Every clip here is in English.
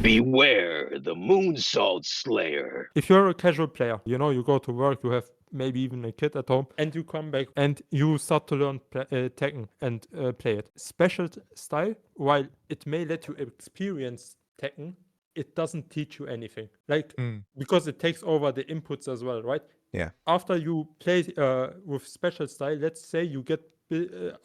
Beware the moonsault slayer. If you're a casual player, you go to work, you have maybe even a kid at home, and you come back and you start to learn Tekken and play it. Special style, while it may let you experience Tekken, it doesn't teach you anything. Like, Mm, because it takes over the inputs as well, right? Yeah. After you play with special style, let's say you get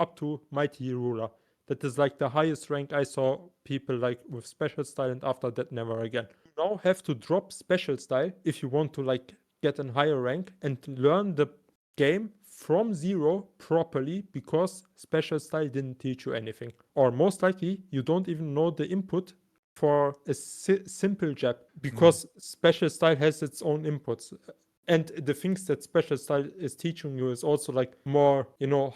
up to Mighty Ruler. That is like the highest rank I saw people like with special style, and after that, never again. You now have to drop special style if you want to like get a higher rank and learn the game from zero properly, because special style didn't teach you anything. Or most likely, you don't even know the input for a simple jab, mm, because special style has its own inputs. And the things that special style is teaching you is also like more,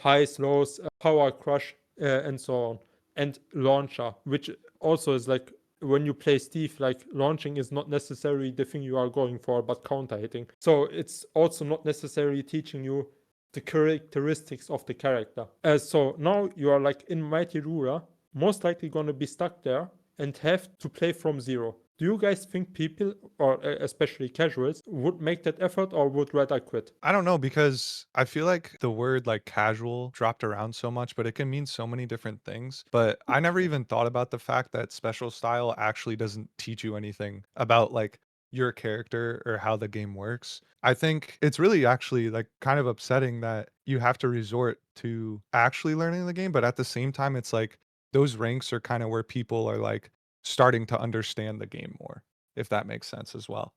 highs, lows, power crush, and so on. And launcher, which also is like when you play Steve, like launching is not necessarily the thing you are going for, but counter hitting. So it's also not necessarily teaching you the characteristics of the character. So now you are like in Mighty Ruler, most likely going to be stuck there and have to play from zero. Do you guys think people, or especially casuals, would make that effort or would rather quit? I don't know because I feel like the word like casual dropped around so much, but it can mean so many different things. But I never even thought about the fact that special style actually doesn't teach you anything about like your character or how the game works. I think it's really actually like kind of upsetting that you have to resort to actually learning the game, but at the same time, it's like those ranks are kind of where people are like starting to understand the game more, if that makes sense as well.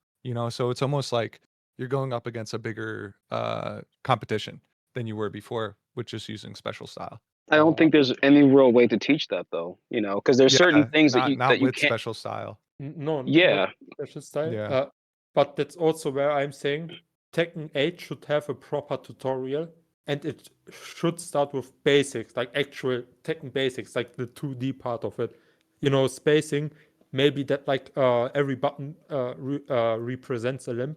So it's almost like you're going up against a bigger competition than you were before with just using special style. I don't think there's any real way to teach that though, because there's certain Yeah, things that not you not that you with can't. special style. No, not Yeah, special style. Yeah. But that's also where I'm saying Tekken 8 should have a proper tutorial, and it should start with basics, like actual Tekken basics, like the 2D part of it. Spacing, maybe that like every button represents a limb,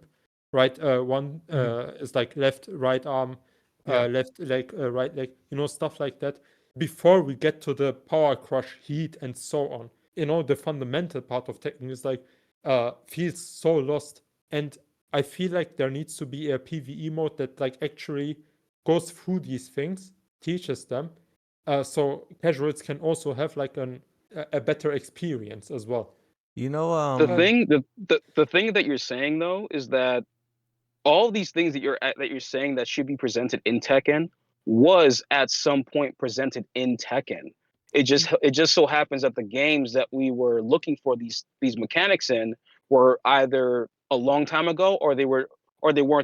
right? One Mhm. is like left, right arm, Yeah. left leg, right leg, stuff like that. Before we get to the power crush, heat, and so on, the fundamental part of Tekken is like feels so lost. And I feel like there needs to be a PvE mode that like actually goes through these things, teaches them, so casuals can also have like a better experience as well. You know, the Uh, thing the thing that you're saying though is that all these things that you're saying that should be presented in Tekken was at some point presented in Tekken. It just so happens that the games that we were looking for these mechanics in were either a long time ago, or they weren't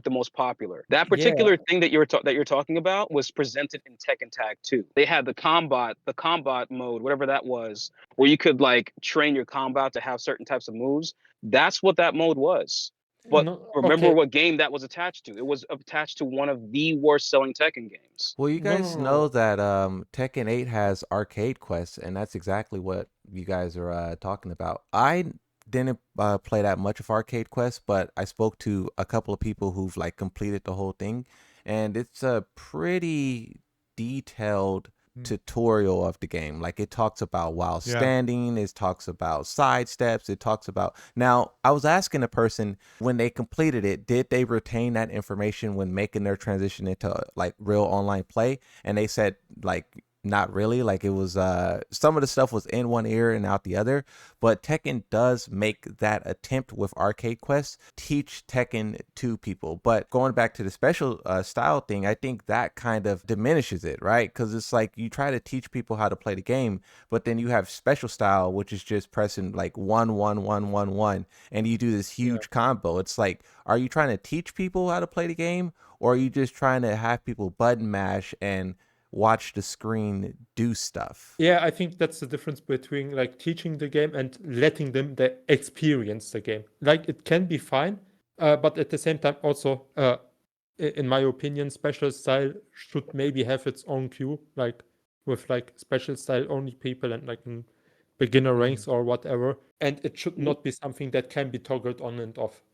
the most popular. That yeah, particular thing that you're talking about was presented in Tekken Tag 2. They had the combat mode, whatever that was, where you could like train your combat to have certain types of moves. That's what that mode was. But no, remember okay, what game that was attached to? It was attached to one of the worst selling Tekken games. well, you no, no, guys no, know no. that Tekken 8 has arcade quests, and that's exactly what you guys are talking about. I didn't play that much of arcade quests, but I spoke to a couple of people who've like completed the whole thing, and it's a pretty detailed Mm. tutorial of the game. Like it talks about while Yeah. standing, it talks about side steps, it talks about. Now, I was asking a person when they completed it, did they retain that information when making their transition into like real online play? And they said like not really. Like it was some of the stuff was in one ear and out the other. But Tekken does make that attempt with arcade quests teach Tekken to people. But going back to the special style thing, I think that kind of diminishes it, right? Because it's like you try to teach people how to play the game, but then you have special style, which is just pressing like 1 1 1 1 1, and you do this Yeah. huge combo. It's like, are you trying to teach people how to play the game, or are you just trying to have people button mash and watch the screen do stuff? Yeah, I think that's the difference between like teaching the game and letting them experience the game. Like it can be fine, but at the same time, also, in my opinion, special style should maybe have its own queue, like with like special style only people and like in beginner Mhm. ranks or whatever. And it should not be something that can be toggled on and off.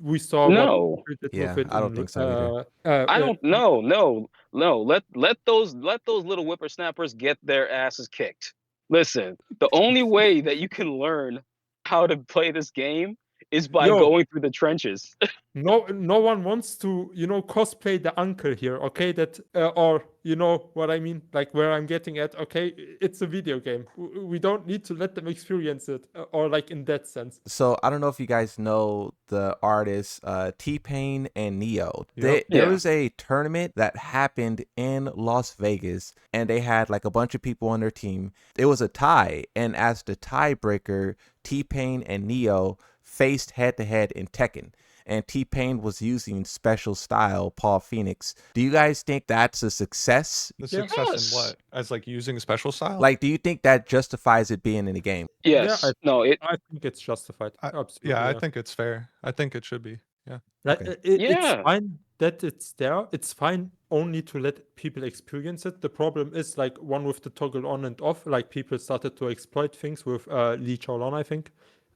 We saw what No, we did with Yeah, it I don't in think so either. I don't. No, no, no. Let those little whippersnappers get their asses kicked. Listen, the only way that you can learn how to play this game is by Yo, going through the trenches. no one wants to, cosplay the uncle here, okay? That or you know what I mean, like where I'm getting at. Okay, it's a video game. We don't need to let them experience it, or like in that sense. So I don't know if you guys know the artists T-Pain and Neo. Yep. There Yeah. was a tournament that happened in Las Vegas, and they had like a bunch of people on their team. It was a tie, and as the tiebreaker, T-Pain and Neo faced head to head in Tekken. And T-Pain was using special style Paul Phoenix. Do you guys think that's a success? The Yeah. success in Yes. what? As like using special style? Like, do you think that justifies it being in the game? Yes. Yeah, No. It. I think it's justified. Absolutely. Yeah, I Yeah. think it's fair. I think it should be. Yeah. Like Okay. it's Yeah. fine that it's there. It's fine only to let people experience it. The problem is like one with the toggle on and off. Like people started to exploit things with Lee Chaolon, I think,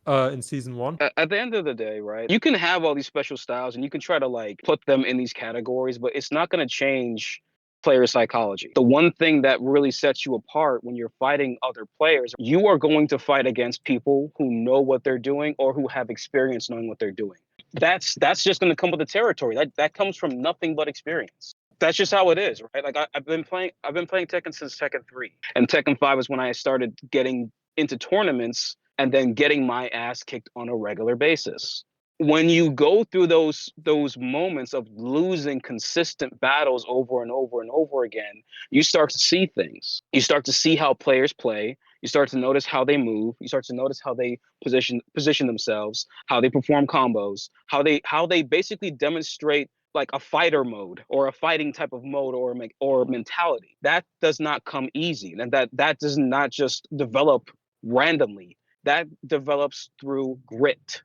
in season 1. At the end of the day, right? You can have all these special styles and you can try to like put them in these categories, but it's not going to change player psychology. The one thing that really sets you apart when you're fighting other players, you are going to fight against people who know what they're doing or who have experience knowing what they're doing. That's just going to come with the territory. That comes from nothing but experience. That's just how it is, right? Like I've been playing Tekken since Tekken 3, and Tekken 5 is when I started getting into tournaments and then getting my ass kicked on a regular basis. When you go through those moments of losing consistent battles over and over and over again, you start to see things. You start to see how players play. You start to notice how they move. You start to notice how they position themselves, how they perform combos, how they basically demonstrate like a fighter mode or a fighting type of mode or mentality. That does not come easy, and that does not just develop randomly. That develops through grit,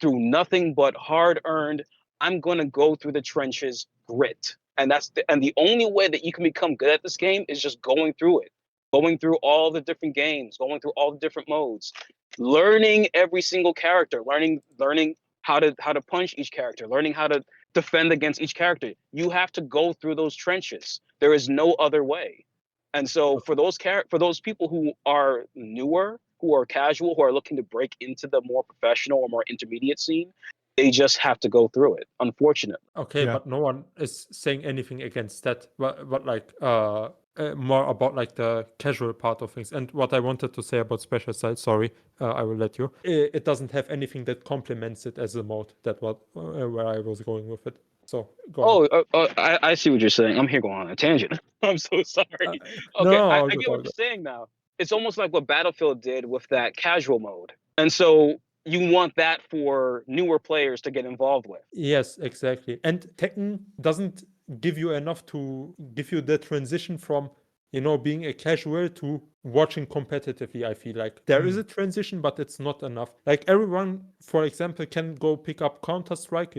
through nothing but hard-earned, I'm going to go through the trenches grit. And the only way that you can become good at this game is just going through it. Going through all the different games, going through all the different modes, learning every single character, learning how to punch each character, learning how to defend against each character. You have to go through those trenches. There is no other way. And so for those people who are newer, who are casual, who are looking to break into the more professional or more intermediate scene, they just have to go through it, unfortunately. Okay, Yeah. but no one is saying anything against that. But like more about like the casual part of things. And what I wanted to say about special style, sorry, I will let you. It doesn't have anything that complements it as a mode. That what where I was going with it. So go on. I see what you're saying. I'm here going on a tangent. I'm so sorry. No, Okay, all I good, get all what you're good. saying now. It's almost like what Battlefield did with that casual mode. And so you want that for newer players to get involved with. Yes, exactly. And Tekken doesn't give you enough to give you the transition from, being a casual to watching competitively. I feel like there is a transition, but it's not enough. Like everyone, for example, can go pick up Counter-Strike,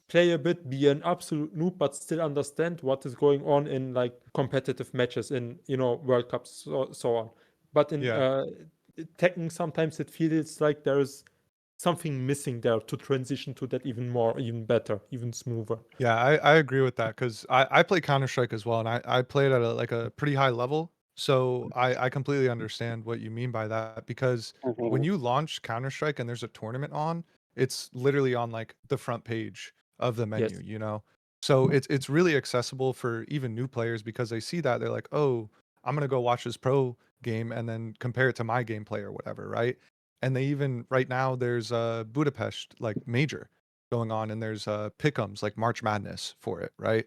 play a bit, be an absolute noob, but still understand what is going on in like competitive matches in, World Cups, so on. But in Yeah. Tekken, sometimes it feels like there is something missing there to transition to that even more, even better, even smoother. Yeah, I agree with that because I play Counter-Strike as well, and I play it at a pretty high level. So I completely understand what you mean by that because when Mhm. you launch Counter-Strike and there's a tournament on, it's literally on like the front page of the menu, Yes. So it's really accessible for even new players because they see that they're like, oh, I'm gonna go watch this pro game and then compare it to my gameplay or whatever, right? And they even right now there's a Budapest like major going on and there's pick'ems like March Madness for it, right? Yes.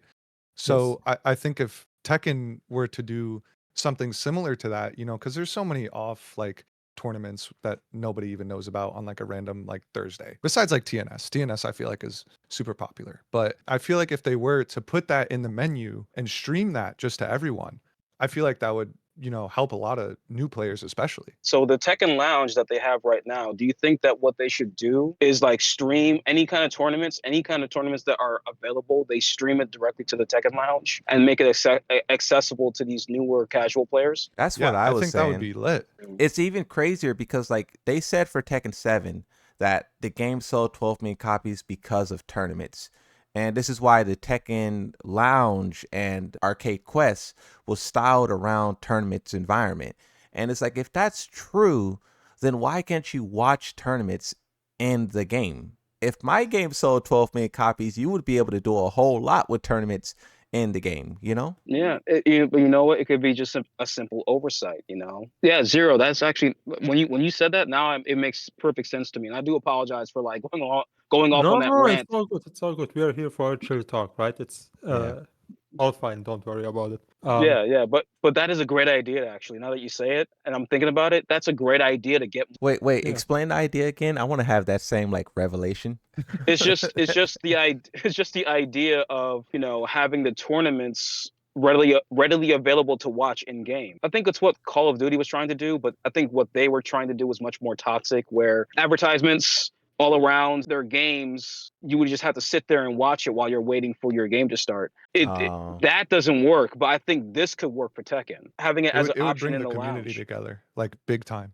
So I think if Tekken were to do something similar to that, because there's so many off like tournaments that nobody even knows about on like a random like Thursday. Besides like TNS I feel like is super popular. But I feel like if they were to put that in the menu and stream that just to everyone, I feel like that would, help a lot of new players especially. So the Tekken Lounge that they have right now, do you think that what they should do is like stream any kind of tournaments that are available? They stream it directly to the Tekken Lounge and make it accessible to these newer casual players. That's Yeah, what I I was think that would saying. be lit. It's even crazier because like they said for Tekken 7 that the game sold 12 million copies because of tournaments. And this is why the Tekken Lounge and Arcade Quest was styled around tournaments environment. And it's like if that's true, then why can't you watch tournaments in the game? If my game sold 12 million copies, you would be able to do a whole lot with tournaments in the game, you know? Yeah, but you know what? It could be just a simple oversight, you know? Yeah, Zero. That's actually when you said that, now it makes perfect sense to me. And I do apologize for like going off on that No, it's rant. all good. It's all good. We are here for a chill talk, right? It's Yeah. all fine. Don't worry about it. Yeah, but that is a great idea actually. Now that you say it, and I'm thinking about it, that's a great idea to get. Wait, Yeah. explain the idea again. I want to have that same like revelation. It's just the idea of, you know, having the tournaments readily available to watch in game. I think it's what Call of Duty was trying to do, but I think what they were trying to do was much more toxic, where advertisements all around their games, you would just have to sit there and watch it while you're waiting for your game to start. That doesn't work, but I think this could work for Tekken. Having it as an It would option bring in the the community lounge. together, like big time.